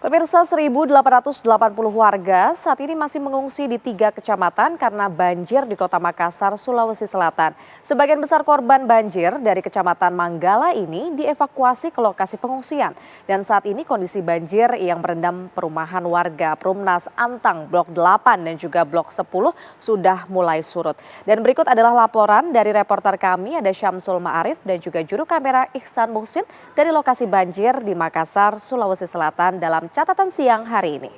Pemirsa, 1.880 warga saat ini masih mengungsi di 3 kecamatan karena banjir di Kota Makassar, Sulawesi Selatan. Sebagian besar korban banjir dari Kecamatan Manggala ini dievakuasi ke lokasi pengungsian. Dan saat ini kondisi banjir yang merendam perumahan warga Perumnas Antang Blok 8 dan juga Blok 10 sudah mulai surut. Dan berikut adalah laporan dari reporter kami, ada Syamsul Ma'arif dan juga juru kamera Ihsan Muhsin dari lokasi banjir di Makassar, Sulawesi Selatan dalam catatan siang hari ini.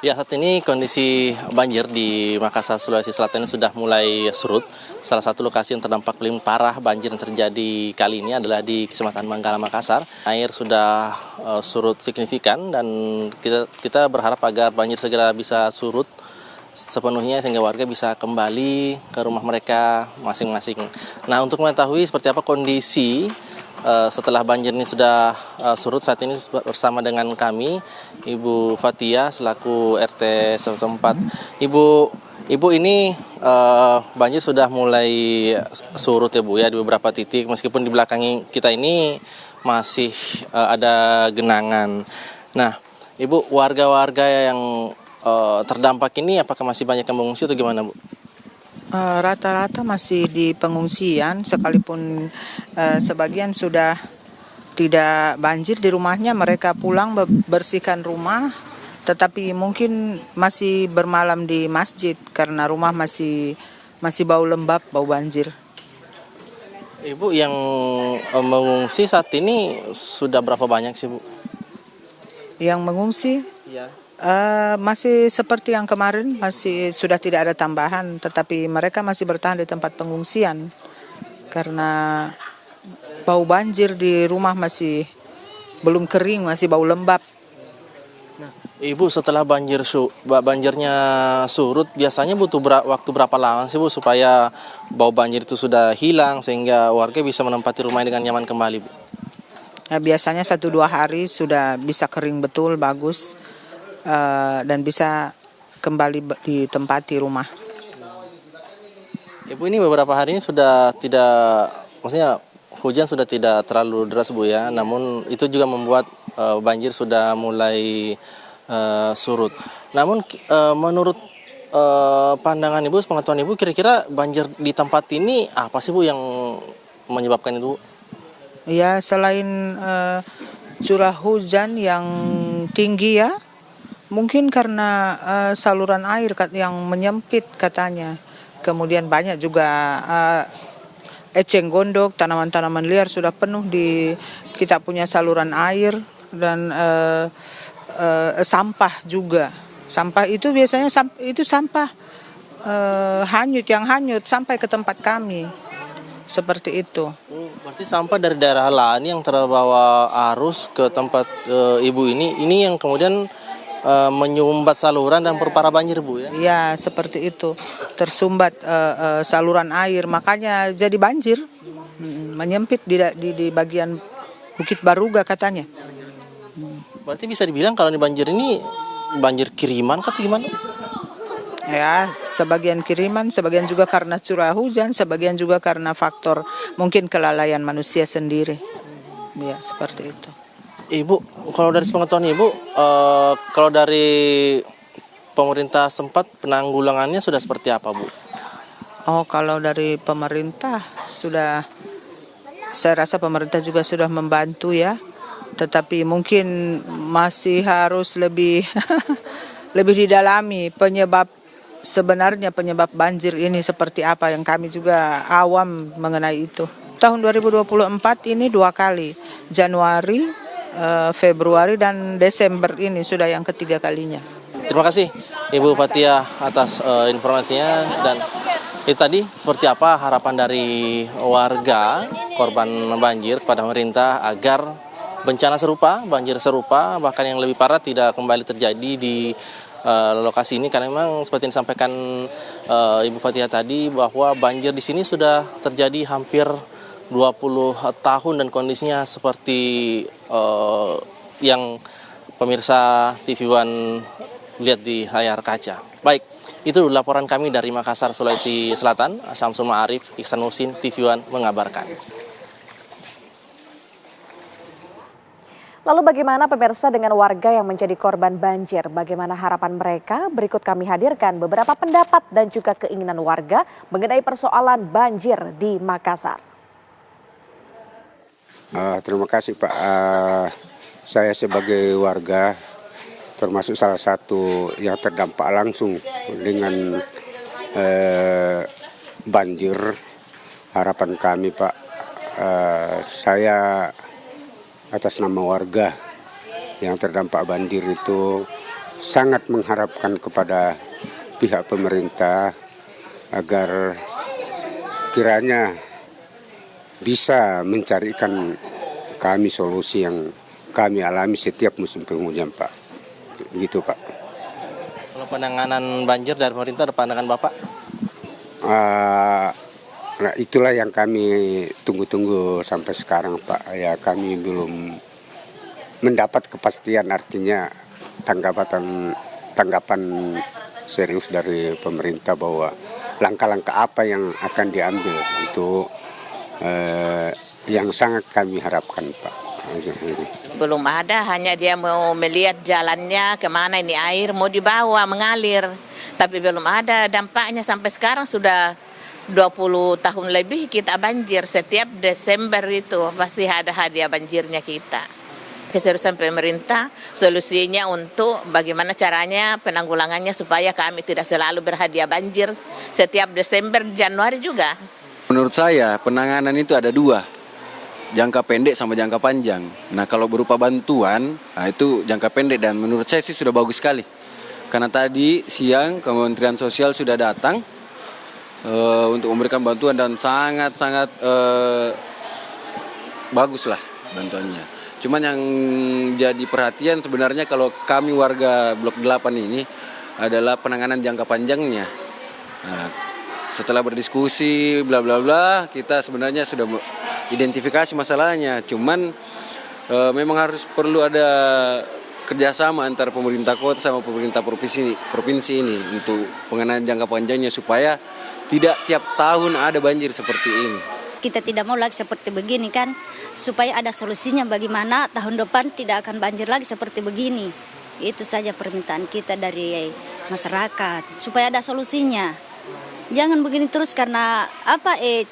Ya, saat ini kondisi banjir di Makassar, Sulawesi Selatan sudah mulai surut. Salah satu lokasi yang terdampak paling parah banjir yang terjadi kali ini adalah di Kecamatan Manggala, Makassar. Air sudah surut signifikan dan kita berharap agar banjir segera bisa surut sepenuhnya sehingga warga bisa kembali ke rumah mereka masing-masing. Nah, untuk mengetahui seperti apa kondisi setelah banjir ini sudah surut, saat ini bersama dengan kami Ibu Fatia selaku RT setempat. Ibu ini banjir sudah mulai surut ya Bu ya di beberapa titik, meskipun di belakang kita ini masih ada genangan. Nah, Ibu, warga-warga yang terdampak ini apakah masih banyak yang mengungsi atau gimana Bu? Rata-rata masih di pengungsian, sekalipun sebagian sudah tidak banjir di rumahnya, mereka pulang bersihkan rumah, tetapi mungkin masih bermalam di masjid karena rumah masih bau lembab, bau banjir. Ibu, yang mengungsi saat ini sudah berapa banyak sih Bu? Yang mengungsi? Ya. Masih seperti yang kemarin, masih sudah tidak ada tambahan, tetapi mereka masih bertahan di tempat pengungsian karena bau banjir di rumah masih belum kering, masih bau lembab. Nah, Ibu, setelah banjirnya surut, biasanya butuh waktu berapa lama sih Bu supaya bau banjir itu sudah hilang sehingga warga bisa menempati rumahnya dengan nyaman kembali Bu? Nah, biasanya 1-2 hari sudah bisa kering betul, bagus. Dan bisa kembali ditempati rumah. Ibu, ini beberapa hari ini sudah tidak, maksudnya hujan sudah tidak terlalu deras Bu ya, namun itu juga membuat banjir sudah mulai surut. Namun menurut pandangan Ibu, pengetahuan Ibu, kira-kira banjir di tempat ini apa sih Bu yang menyebabkan itu? Ya, selain curah hujan yang tinggi ya, mungkin karena saluran air yang menyempit katanya. Kemudian banyak juga eceng gondok, tanaman-tanaman liar sudah penuh di kita punya saluran air, dan sampah juga. Sampah itu biasanya sampah hanyut sampai ke tempat kami. Seperti itu. Berarti sampah dari daerah lain yang terbawa arus ke tempat Ibu ini yang kemudian menyumbat saluran dan perparah banjir Bu ya? Ya, seperti itu. Tersumbat saluran air, makanya jadi banjir. Menyempit di bagian Bukit Baruga katanya. Berarti bisa dibilang kalau banjir ini banjir kiriman atau gimana? Ya, sebagian kiriman, sebagian juga karena curah hujan, sebagian juga karena faktor mungkin kelalaian manusia sendiri. Ya, seperti itu. Ibu, kalau dari pengetahuan Ibu, kalau dari pemerintah setempat penanggulangannya sudah seperti apa Bu? Oh, kalau dari pemerintah saya rasa pemerintah juga sudah membantu ya, tetapi mungkin masih harus lebih lebih didalami sebenarnya penyebab banjir ini seperti apa, yang kami juga awam mengenai itu. Tahun 2024 ini 2 kali, Januari, Februari dan Desember ini sudah yang ketiga kalinya. Terima kasih Ibu Fatia atas informasinya, dan itu tadi seperti apa harapan dari warga korban banjir kepada pemerintah agar bencana serupa, banjir serupa, bahkan yang lebih parah tidak kembali terjadi di lokasi ini, karena memang seperti yang disampaikan Ibu Fatia tadi bahwa banjir di sini sudah terjadi hampir 20 tahun dan kondisinya seperti yang pemirsa TV One lihat di layar kaca. Baik, itu laporan kami dari Makassar, Sulawesi Selatan. Syamsul Ma'arif, Ihsan Muhsin, TV One mengabarkan. Lalu bagaimana pemirsa dengan warga yang menjadi korban banjir? Bagaimana harapan mereka? Berikut kami hadirkan beberapa pendapat dan juga keinginan warga mengenai persoalan banjir di Makassar. Terima kasih Pak. Saya sebagai warga termasuk salah satu yang terdampak langsung dengan banjir. Harapan kami Pak, saya atas nama warga yang terdampak banjir itu sangat mengharapkan kepada pihak pemerintah agar kiranya bisa mencarikan kami solusi yang kami alami setiap musim penghujan Pak. Begitu Pak. Kalau penanganan banjir dari pemerintah ada pandangan Bapak? Nah itulah yang kami tunggu-tunggu sampai sekarang Pak. Ya kami belum mendapat kepastian, artinya tanggapan serius dari pemerintah bahwa langkah-langkah apa yang akan diambil untuk yang sangat kami harapkan Pak. Belum ada, hanya dia mau melihat jalannya kemana ini air mau dibawa mengalir. Tapi belum ada dampaknya sampai sekarang sudah 20 tahun lebih kita banjir. Setiap Desember itu pasti ada hadiah banjirnya kita. Keseriusan pemerintah, solusinya untuk bagaimana caranya penanggulangannya supaya kami tidak selalu berhadiah banjir setiap Desember, Januari juga. Menurut saya penanganan itu ada dua, jangka pendek sama jangka panjang. Nah kalau berupa bantuan, nah itu jangka pendek dan menurut saya sih sudah bagus sekali. Karena tadi siang Kementerian Sosial sudah datang untuk memberikan bantuan dan sangat-sangat bagus lah bantuannya. Cuman yang jadi perhatian sebenarnya kalau kami warga Blok 8 ini adalah penanganan jangka panjangnya. Nah, setelah berdiskusi bla bla bla, kita sebenarnya sudah identifikasi masalahnya. Cuman memang harus perlu ada kerjasama antara pemerintah kota sama pemerintah provinsi ini untuk penanganan jangka panjangnya supaya tidak tiap tahun ada banjir seperti ini. Kita tidak mau lagi seperti begini kan, supaya ada solusinya bagaimana tahun depan tidak akan banjir lagi seperti begini. Itu saja permintaan kita dari masyarakat, supaya ada solusinya. Jangan begini terus karena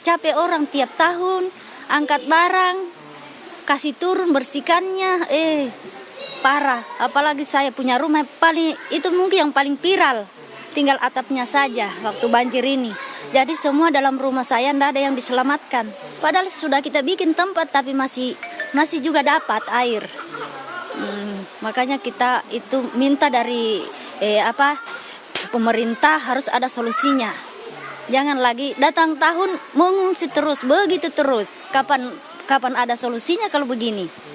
capek orang tiap tahun angkat barang, kasih turun bersihkannya, parah. Apalagi saya punya rumah itu mungkin yang paling viral. Tinggal atapnya saja waktu banjir ini. Jadi semua dalam rumah saya tidak ada yang diselamatkan. Padahal sudah kita bikin tempat tapi masih juga dapat air. Makanya kita itu minta dari pemerintah harus ada solusinya. Jangan lagi datang tahun mengungsi terus, begitu terus. Kapan ada solusinya kalau begini?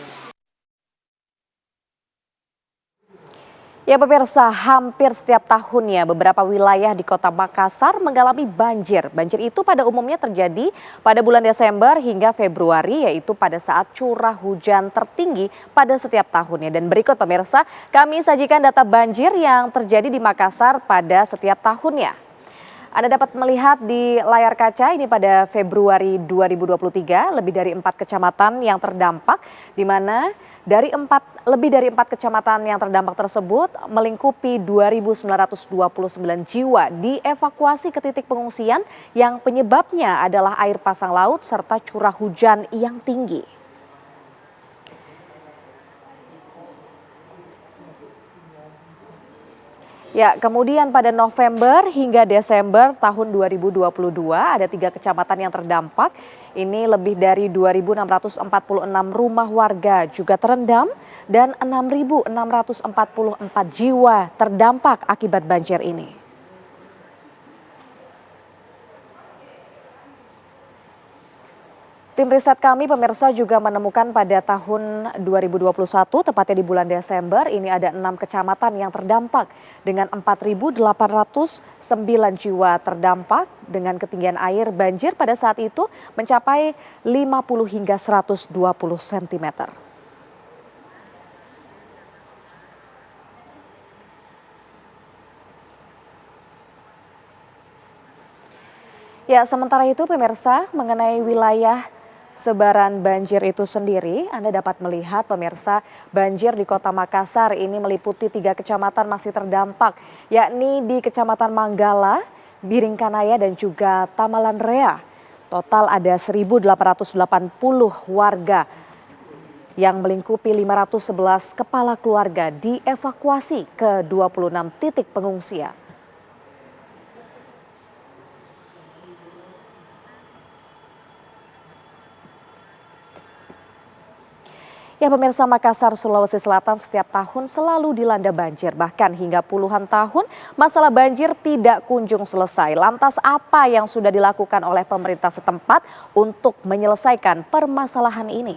Ya pemirsa, hampir setiap tahunnya beberapa wilayah di kota Makassar mengalami banjir. Banjir itu pada umumnya terjadi pada bulan Desember hingga Februari, yaitu pada saat curah hujan tertinggi pada setiap tahunnya. Dan berikut pemirsa, kami sajikan data banjir yang terjadi di Makassar pada setiap tahunnya. Anda dapat melihat di layar kaca ini pada Februari 2023 lebih dari 4 kecamatan yang terdampak, di mana lebih dari 4 kecamatan yang terdampak tersebut melingkupi 2.929 jiwa dievakuasi ke titik pengungsian yang penyebabnya adalah air pasang laut serta curah hujan yang tinggi. Ya, kemudian pada November hingga Desember tahun 2022 ada 3 kecamatan yang terdampak. Ini lebih dari 2.646 rumah warga juga terendam dan 6.644 jiwa terdampak akibat banjir ini. Tim riset kami pemirsa juga menemukan pada tahun 2021, tepatnya di bulan Desember, ini ada 6 kecamatan yang terdampak dengan 4.809 jiwa terdampak dengan ketinggian air banjir pada saat itu mencapai 50 hingga 120 cm. Ya, sementara itu pemirsa mengenai wilayah Sebaran banjir itu sendiri, Anda dapat melihat pemirsa, banjir di Kota Makassar ini meliputi 3 kecamatan masih terdampak, yakni di Kecamatan Manggala, Biringkanaya dan juga Tamalan Rea. Total ada 1.880 warga yang melingkupi 511 kepala keluarga dievakuasi ke 26 titik pengungsian. Ya pemirsa, Makassar, Sulawesi Selatan setiap tahun selalu dilanda banjir. Bahkan hingga puluhan tahun masalah banjir tidak kunjung selesai. Lantas apa yang sudah dilakukan oleh pemerintah setempat untuk menyelesaikan permasalahan ini?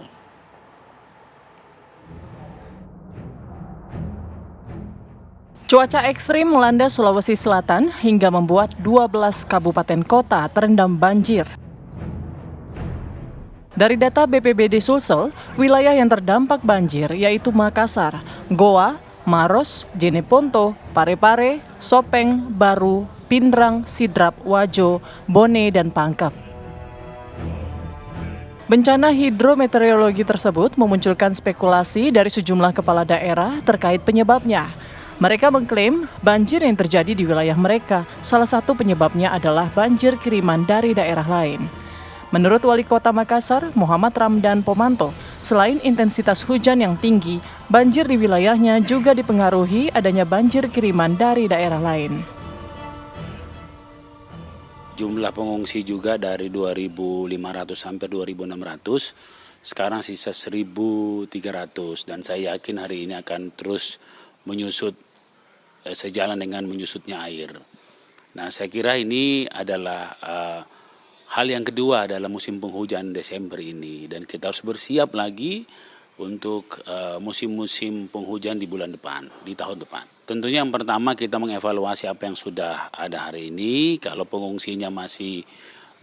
Cuaca ekstrim melanda Sulawesi Selatan hingga membuat 12 kabupaten kota terendam banjir. Dari data BPBD Sulsel, wilayah yang terdampak banjir yaitu Makassar, Goa, Maros, Jeneponto, Parepare, Sopeng, Baru, Pindrang, Sidrap, Wajo, Bone, dan Pangkep. Bencana hidrometeorologi tersebut memunculkan spekulasi dari sejumlah kepala daerah terkait penyebabnya. Mereka mengklaim banjir yang terjadi di wilayah mereka, salah satu penyebabnya adalah banjir kiriman dari daerah lain. Menurut Wali Kota Makassar, Muhammad Ramdan Pomanto, selain intensitas hujan yang tinggi, banjir di wilayahnya juga dipengaruhi adanya banjir kiriman dari daerah lain. Jumlah pengungsi juga dari 2.500 sampai 2.600, sekarang sisa 1.300 dan saya yakin hari ini akan terus menyusut sejalan dengan menyusutnya air. Nah, saya kira ini adalah hal yang kedua adalah musim penghujan Desember ini dan kita harus bersiap lagi untuk musim-musim penghujan di bulan depan, di tahun depan. Tentunya yang pertama kita mengevaluasi apa yang sudah ada hari ini. Kalau pengungsinya masih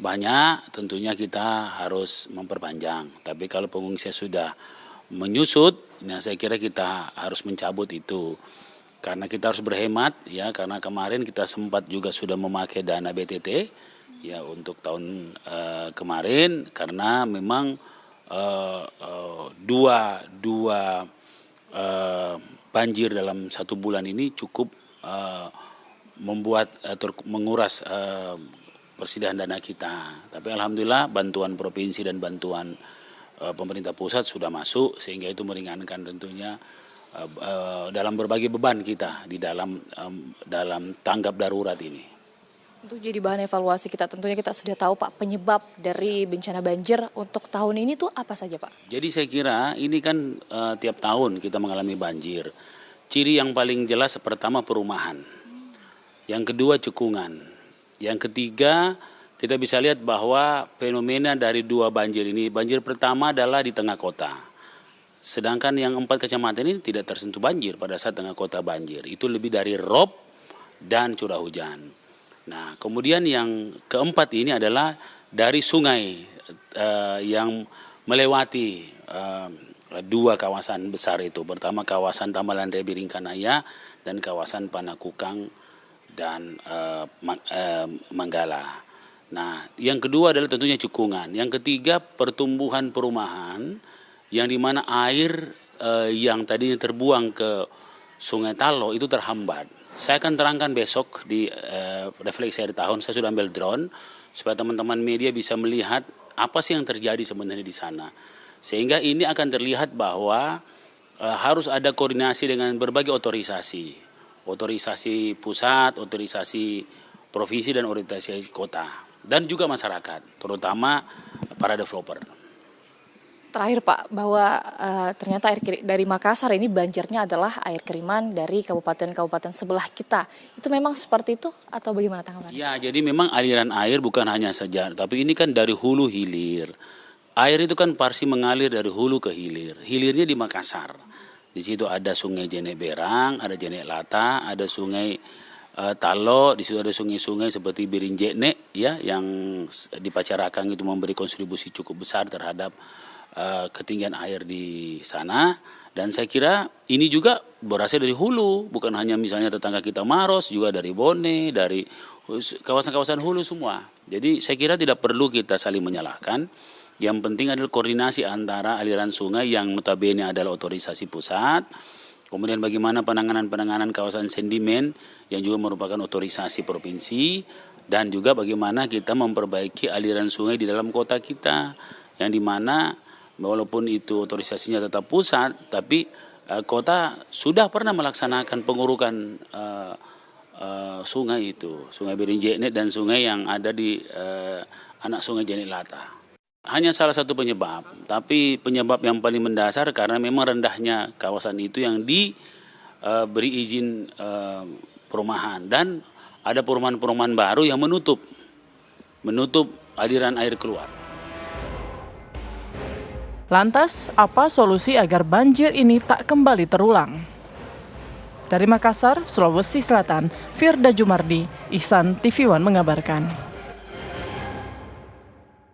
banyak, tentunya kita harus memperpanjang. Tapi kalau pengungsinya sudah menyusut, nah saya kira kita harus mencabut itu. Karena kita harus berhemat ya, karena kemarin kita sempat juga sudah memakai dana BTT ya untuk tahun kemarin karena memang dua banjir dalam 1 bulan ini cukup membuat menguras persediaan dana kita. Tapi alhamdulillah bantuan provinsi dan bantuan pemerintah pusat sudah masuk sehingga itu meringankan tentunya dalam berbagai beban kita di dalam tanggap darurat ini. Untuk jadi bahan evaluasi kita, tentunya kita sudah tahu Pak penyebab dari bencana banjir untuk tahun ini tuh apa saja Pak? Jadi saya kira ini kan tiap tahun kita mengalami banjir. Ciri yang paling jelas pertama perumahan, yang kedua cekungan, yang ketiga kita bisa lihat bahwa fenomena dari 2 banjir ini, banjir pertama adalah di tengah kota. Sedangkan yang 4 kecamatan ini tidak tersentuh banjir pada saat tengah kota banjir. Itu lebih dari rob dan curah hujan. Nah, kemudian yang keempat ini adalah dari sungai yang melewati 2 kawasan besar itu. Pertama kawasan Tamalan Rea Biringkanaya dan kawasan Panakukang dan Manggala. Nah, yang kedua adalah tentunya cekungan. Yang ketiga pertumbuhan perumahan yang dimana air yang tadinya terbuang ke Sungai Talo itu terhambat. Saya akan terangkan besok di refleksi akhir tahun, saya sudah ambil drone supaya teman-teman media bisa melihat apa sih yang terjadi sebenarnya di sana. Sehingga ini akan terlihat bahwa harus ada koordinasi dengan berbagai otorisasi. Otorisasi pusat, otorisasi provinsi dan otorisasi kota. Dan juga masyarakat, terutama para developer. Terakhir Pak, bahwa ternyata air dari Makassar ini banjirnya adalah air kiriman dari kabupaten-kabupaten sebelah kita. Itu memang seperti itu atau bagaimana tanggapannya? Ya, jadi memang aliran air bukan hanya saja, tapi ini kan dari hulu hilir. Air itu kan pasti mengalir dari hulu ke hilir. Hilirnya di Makassar. Di situ ada sungai Jenek Berang, ada Jenek Lata, ada sungai Talo, di situ ada sungai-sungai seperti Birinjekne ya, yang di Pacarakang itu memberi kontribusi cukup besar terhadap ketinggian air di sana. Dan saya kira ini juga berasal dari hulu, bukan hanya misalnya tetangga kita Maros, juga dari Bone, dari kawasan-kawasan hulu semua. Jadi saya kira tidak perlu kita saling menyalahkan, Yang penting adalah koordinasi antara aliran sungai yang notabene adalah otorisasi pusat, kemudian bagaimana penanganan kawasan sedimen yang juga merupakan otorisasi provinsi, dan juga bagaimana kita memperbaiki aliran sungai di dalam kota kita, yang dimana walaupun itu otorisasinya tetap pusat, tapi kota sudah pernah melaksanakan pengurukan sungai itu, Sungai Berinjenet dan sungai yang ada di anak Sungai Jenet Lata. Hanya salah satu penyebab, tapi penyebab yang paling mendasar karena memang rendahnya kawasan itu yang diberi izin perumahan, dan ada perumahan-perumahan baru yang menutup aliran air keluar. Lantas, apa solusi agar banjir ini tak kembali terulang? Dari Makassar, Sulawesi Selatan, Firda Jumardi, Ihsan TV One mengabarkan.